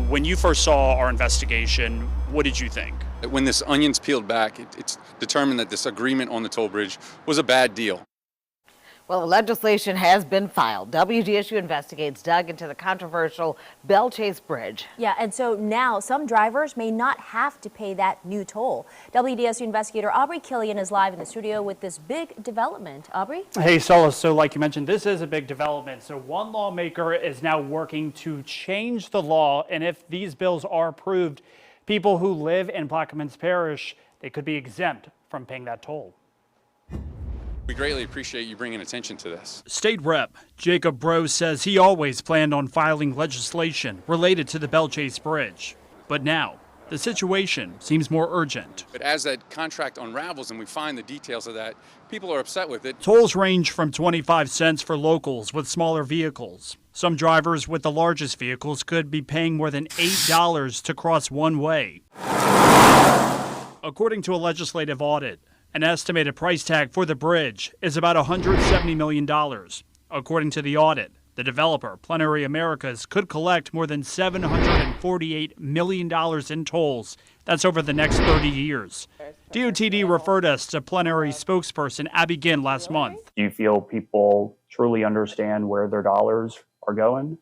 When you first saw our investigation, what did you think? When this onion's peeled back, it's determined that this agreement on the toll bridge was a bad deal. Well, legislation has been filed. WDSU Investigates dug into the controversial Belle Chase Bridge. Yeah, and so now some drivers may not have to pay that new toll. WDSU investigator Aubrey Killian is live in the studio with this big development. Aubrey? Hey, Stella, so like you mentioned, this is a big development. So one lawmaker is now working to change the law, and if these bills are approved, people who live in Plaquemines Parish, they could be exempt from paying that toll. We greatly appreciate you bringing attention to this. State Rep Jacob Breaux says he always planned on filing legislation related to the Belle Chase Bridge. But now, the situation seems more urgent. But as that contract unravels and we find the details of that, people are upset with it. Tolls range from 25 cents for locals with smaller vehicles. Some drivers with the largest vehicles could be paying more than $8 to cross one way. According to a legislative audit, an estimated price tag for the bridge is about $170 million. According to the audit, the developer, Plenary Americas, could collect more than $748 million in tolls. That's over the next 30 years. DOTD referred us to Plenary spokesperson Abby Ginn last month. Do you feel people truly understand where their dollars are going?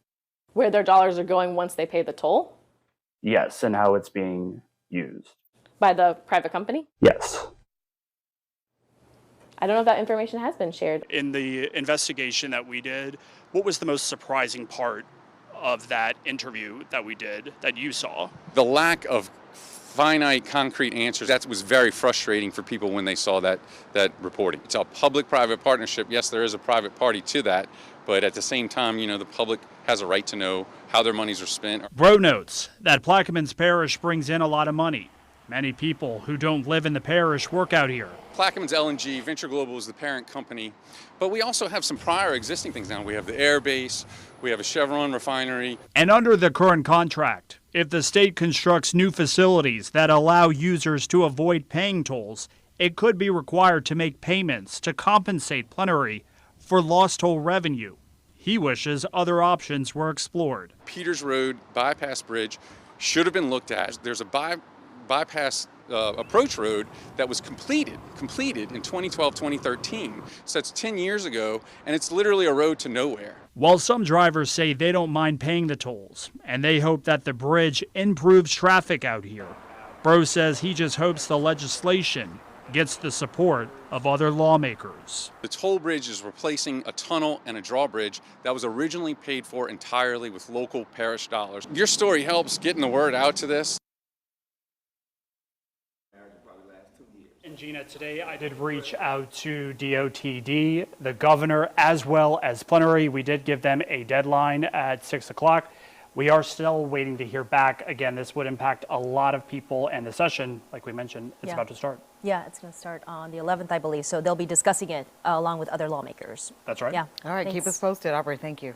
Where their dollars are going once they pay the toll? Yes, and how it's being used. By the private company? Yes. I don't know if that information has been shared. In the investigation that we did, what was the most surprising part of that interview that we did that you saw? The lack of finite, concrete answers, that was very frustrating for people when they saw that reporting. It's a public-private partnership. Yes, there is a private party to that, but at the same time, the public has a right to know how their monies are spent. Breaux notes that Plaquemines Parish brings in a lot of money. Many people who don't live in the parish work out here. Plaquemines LNG, Venture Global is the parent company, but we also have some prior existing things now. We have the air base, we have a Chevron refinery. And under the current contract, if the state constructs new facilities that allow users to avoid paying tolls, it could be required to make payments to compensate Plenary for lost toll revenue. He wishes other options were explored. Peters Road bypass bridge should have been looked at. There's a bypass approach road that was completed in 2012, 2013. So that's 10 years ago, and it's literally a road to nowhere. While some drivers say they don't mind paying the tolls, and they hope that the bridge improves traffic out here, Breaux says he just hopes the legislation gets the support of other lawmakers. The toll bridge is replacing a tunnel and a drawbridge that was originally paid for entirely with local parish dollars. Your story helps getting the word out to this. And Gina, today I did reach out to DOTD, the governor, as well as Plenary. We did give them a deadline at 6 o'clock. We are still waiting to hear back. Again, this would impact a lot of people, and the session, like we mentioned, it's about to start. Yeah, it's going to start on the 11th, I believe. So they'll be discussing it along with other lawmakers. That's right. Yeah. All right, Thanks. keep us posted, Aubrey. Thank you.